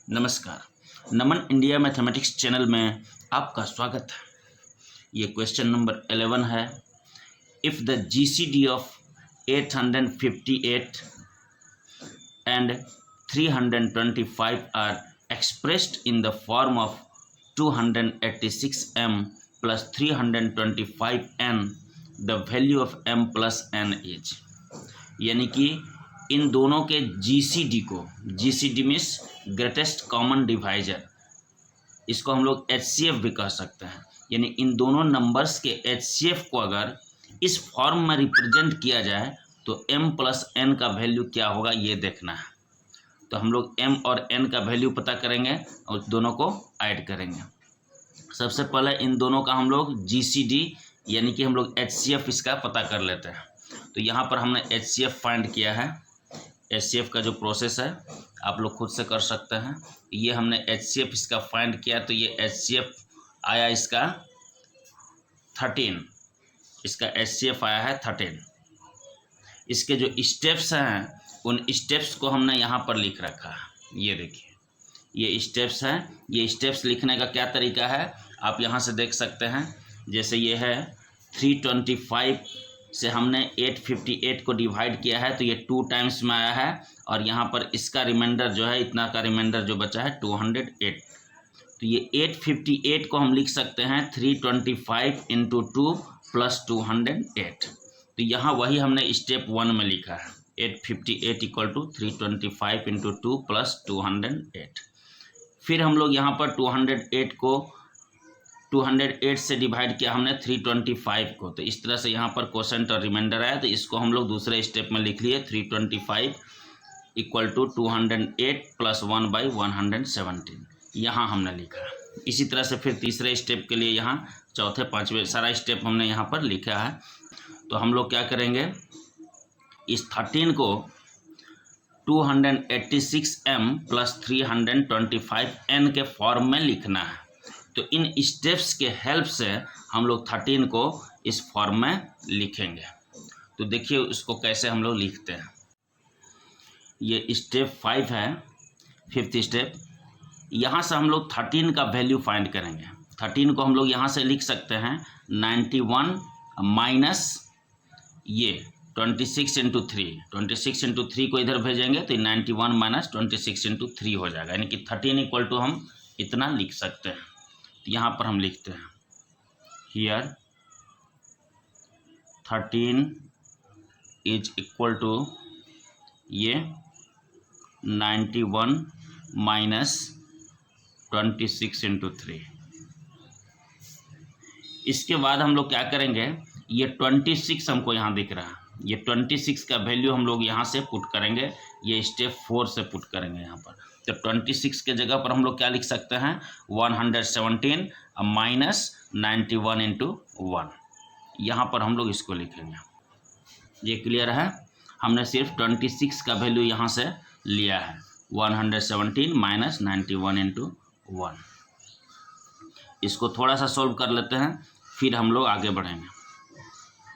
नमस्कार। नमन India mathematics channel में आपका स्वागत है। ये क्वेश्चन नंबर 11 है। If the GCD of 858 and 325 are expressed in the form of 286m plus 325n, the value of m plus n is. यानी कि इन दोनों के जीसीडी को, GCD means greatest common divisor, इसको हम लोग एचसीएफ भी कह सकते हैं। यानी इन दोनों नंबर्स के एचसीएफ को अगर इस फॉर्म में रिप्रेजेंट किया जाए तो m प्लस n का वैल्यू क्या होगा ये देखना है। तो हम लोग m और n का वैल्यू पता करेंगे और दोनों को ऐड करेंगे। सबसे पहले इन दोनों का हम लोग जीसीडी यानी कि हम लोग एचसीएफ इसका पता कर लेते हैं। तो यहाँ पर हमने एचसीएफ फाइंड किया है। एचसीएफ का जो प्रोसेस है आप लोग खुद से कर सकते हैं। ये हमने एचसीएफ इसका फाइंड किया तो ये एचसीएफ आया इसका 13। इसका एचसीएफ आया है 13। इसके जो स्टेप्स हैं उन स्टेप्स को हमने यहाँ पर लिख रखा है। ये देखिए ये स्टेप्स हैं। ये स्टेप्स लिखने का क्या तरीका है आप यहाँ से देख सकते हैं। जैसे ये है 325 से हमने 858 को डिवाइड किया है तो ये 2 टाइम्स में आया है और यहाँ पर इसका रिमाइंडर जो है, इतना का रिमाइंडर जो बचा है 208। तो ये 858 को हम लिख सकते हैं 325 इंटू 2 प्लस 208। तो यहाँ वही हमने स्टेप 1 में लिखा है 858 इक्वल टू 325 इंटू 2 प्लस 208। फिर हम लोग यहाँ पर 208 को 208 से डिवाइड किया हमने 325 को। तो इस तरह से यहाँ पर क्वोशेंट और रिमाइंडर आया तो इसको हम लोग दूसरे स्टेप में लिख लिए 325 इक्वल टू 208 प्लस 1 बाई 117। यहाँ हमने लिखा। इसी तरह से फिर तीसरे स्टेप के लिए यहाँ चौथे पाँचवें सारा स्टेप हमने यहाँ पर लिखा है। तो हम लोग क्या करेंगे, इस 13 को 286m प्लस 325n के फॉर्म में लिखना है। तो इन स्टेप्स के हेल्प से हम लोग 13 को इस फॉर्म में लिखेंगे। तो देखिए उसको कैसे हम लोग लिखते हैं। ये स्टेप 5 है, 5th स्टेप। यहाँ से हम लोग 13 का वैल्यू फाइंड करेंगे। 13 को हम लोग यहाँ से लिख सकते हैं 91 माइनस ये 26 इंटू 3। 26 इंटू 3 को इधर भेजेंगे तो 91 माइनस 26 इंटू 3 हो जाएगा। यानी कि 13 इक्वल टू हम इतना लिख सकते हैं। तो यहाँ पर हम लिखते हैं हियर 13 इज इक्वल टू ये 91 माइनस 26 इंटू 3। इसके बाद हम लोग क्या करेंगे, ये 26 हमको यहाँ दिख रहा है, ये 26 का वैल्यू हम लोग यहाँ से पुट करेंगे। ये स्टेप 4 से पुट करेंगे यहाँ पर। तो 26 के जगह पर हम लोग क्या लिख सकते हैं 117 माइनस 91 इंटू 1। यहाँ पर हम लोग इसको लिखेंगे। ये क्लियर है। हमने सिर्फ 26 का वैल्यू यहाँ से लिया है 117 माइनस 91 इंटू 1। इसको थोड़ा सा सोल्व कर लेते हैं फिर हम लोग आगे बढ़ेंगे।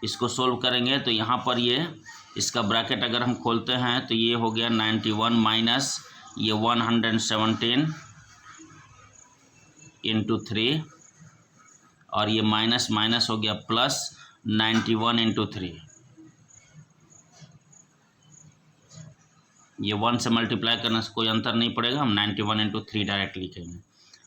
इसको सोल्व करेंगे तो यहाँ पर ये इसका ब्रैकेट अगर हम खोलते हैं तो ये हो गया 91 माइनस ये 117 इंटू 3 और ये माइनस माइनस हो गया प्लस 91 इंटू 3। ये 1 से मल्टीप्लाई करने से कोई अंतर नहीं पड़ेगा, हम 91 इंटू 3 डायरेक्ट लिखेंगे।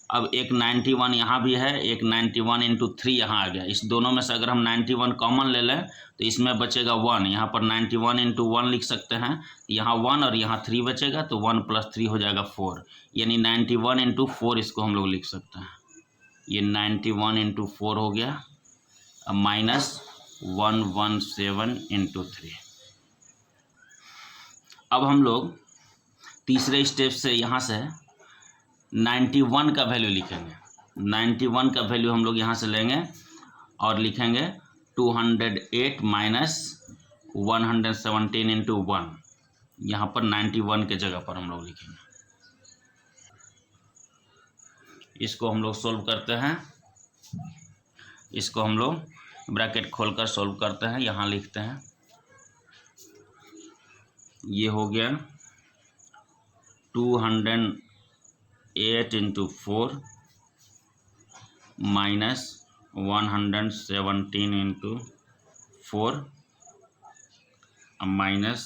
अब एक 91 यहाँ भी है, एक 91 इंटू 3 यहाँ आ गया। इस दोनों में से अगर हम 91 कॉमन ले लें तो इसमें बचेगा 1। यहाँ पर 91 इंटू 1 लिख सकते हैं, यहाँ 1 और यहाँ 3 बचेगा तो 1 प्लस 3 हो जाएगा 4। यानी 91 इंटू 4 इसको हम लोग लिख सकते हैं। ये 91 इंटू 4 हो गया, अब माइनस 117 इंटू 3। अब हम लोग तीसरे स्टेप से यहाँ से 91 का वैल्यू लिखेंगे। 91 का वैल्यू हम लोग यहाँ से लेंगे और लिखेंगे 208 माइनस 117 इंटू 1। यहाँ पर 91 के जगह पर हम लोग लिखेंगे। इसको हम लोग सोल्व करते हैं। इसको हम लोग ब्रैकेट खोलकर सोल्व करते हैं। यहाँ लिखते हैं ये हो गया 208 8 into 4 minus 117 into 4 minus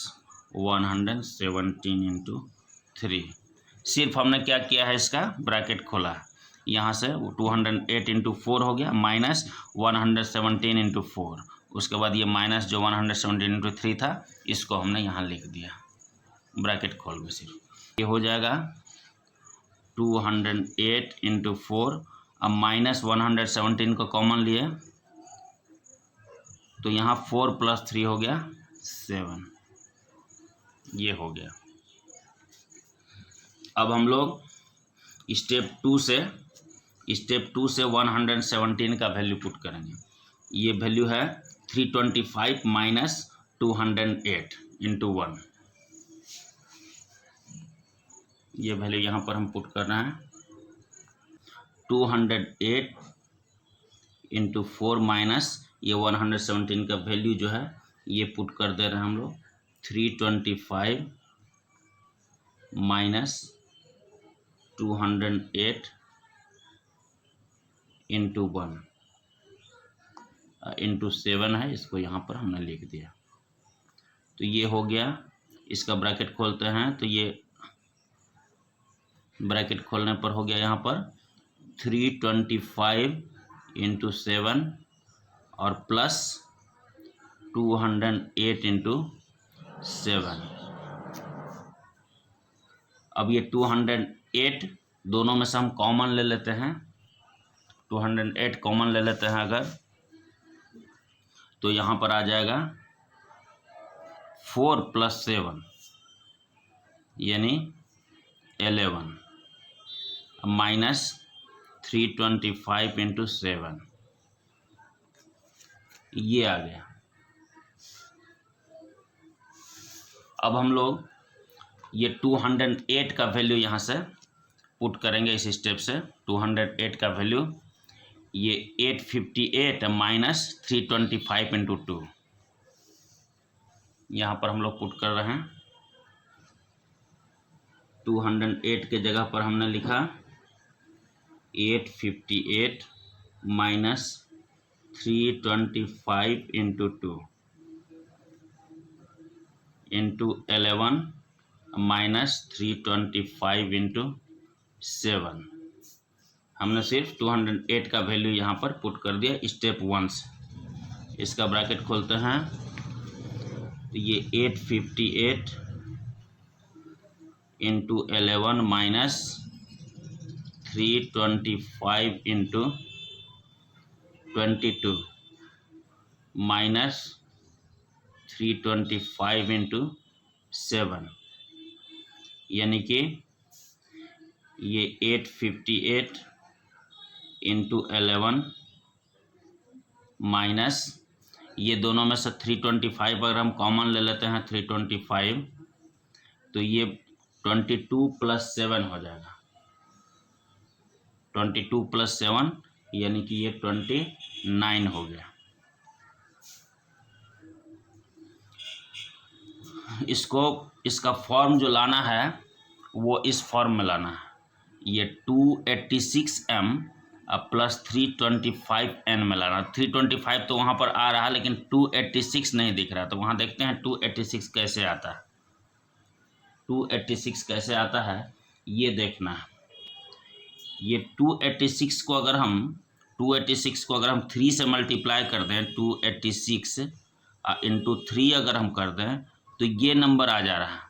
117 into 3। सिर्फ हमने क्या किया है, इसका ब्रैकेट खोला, यहाँ से 208 इंटू 4 हो गया माइनस 117 इंटू 4, उसके बाद ये माइनस जो 117 इंटू 3 था इसको हमने यहाँ लिख दिया ब्रैकेट खोल में। सिर्फ ये हो जाएगा 208 इंटू 4, अब माइनस 117 को कॉमन लिए तो यहाँ 4 + 3 हो गया 7, ये हो गया। अब हम लोग स्टेप टू से 117 का वैल्यू पुट करेंगे। ये वैल्यू है 325 माइनस 208 इंटू 1। ये वैल्यू यहाँ पर हम पुट कर रहे हैं 208 इंटू 4 माइनस ये 117 का वैल्यू जो है ये पुट कर दे रहे हैं हम लोग 325 माइनस 208 इंटू 1 इंटू 7 है, इसको यहाँ पर हमने लिख दिया। तो ये हो गया, इसका ब्रैकेट खोलते हैं तो ये ब्रैकेट खोलने पर हो गया यहाँ पर 325 इंटू 7 और प्लस 208 इंटू 7। अब ये 208 दोनों में से हम कॉमन ले लेते हैं, 208 कॉमन ले लेते हैं अगर, तो यहाँ पर आ जाएगा 4 + 7 यानी 11 माइनस 325 इंटू 7, ये आ गया। अब हम लोग ये 208 का वैल्यू यहाँ से पुट करेंगे इस स्टेप से। 208 का वैल्यू ये 858 माइनस 325 इंटू 2, यहाँ पर हम लोग पुट कर रहे हैं। 208 के जगह पर हमने लिखा 858 minus 325 into 2 into 11 minus 325 into 7। हमने सिर्फ 208 का वैल्यू यहाँ पर पुट कर दिया स्टेप 1 से। इसका ब्रैकेट खोलते हैं तो ये 858 into 11 minus 325 into 22 minus 325 into 7, यानी कि ये 858 इंटू 11 माइनस ये दोनों में से 325 अगर हम कॉमन ले लेते हैं 325 तो ये 22 + 7 हो जाएगा। 22 + 7 यानी कि ये 29 हो गया। इसका फॉर्म जो लाना है वो इस फॉर्म में लाना है। ये 286m प्लस 325n में लाना। 325 तो वहाँ पर आ रहा है लेकिन 286 नहीं दिख रहा, तो वहाँ देखते हैं 286 कैसे आता है। 286 कैसे आता है ये देखना है। ये 286 को अगर हम 3 से मल्टीप्लाई कर दें, 286 इंटू 3 अगर हम कर दें तो ये नंबर आ जा रहा है।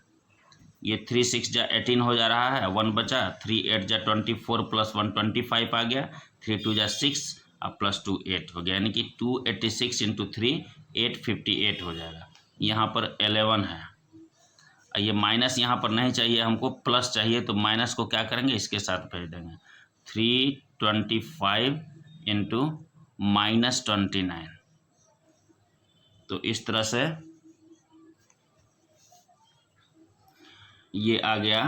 ये 3 6 जा 18 हो जा रहा है, 1 बचा, 3 8 जा 24 + 1 25 आ गया, 3 2 जा 6 प्लस 2 8 हो गया, यानी कि 286 इंटू 3 858 हो जाएगा। यहाँ पर 11 है, ये माइनस यहाँ पर नहीं चाहिए हमको, प्लस चाहिए, तो माइनस को क्या करेंगे इसके साथ भेज देंगे। 325 इंटू -29, तो इस तरह से ये आ गया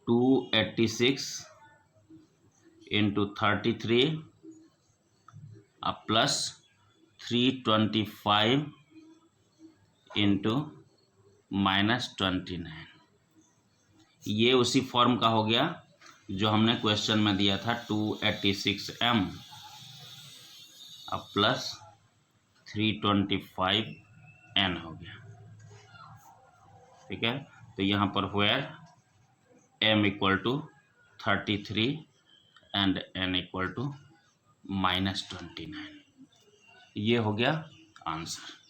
286 इंटू 33 प्लस 325 इंटू -29। ये उसी फॉर्म का हो गया जो हमने क्वेश्चन में दिया था 286m अब प्लस 325n हो गया। ठीक है, तो यहाँ पर where m equal to 33 and n equal to -29, ये हो गया आंसर।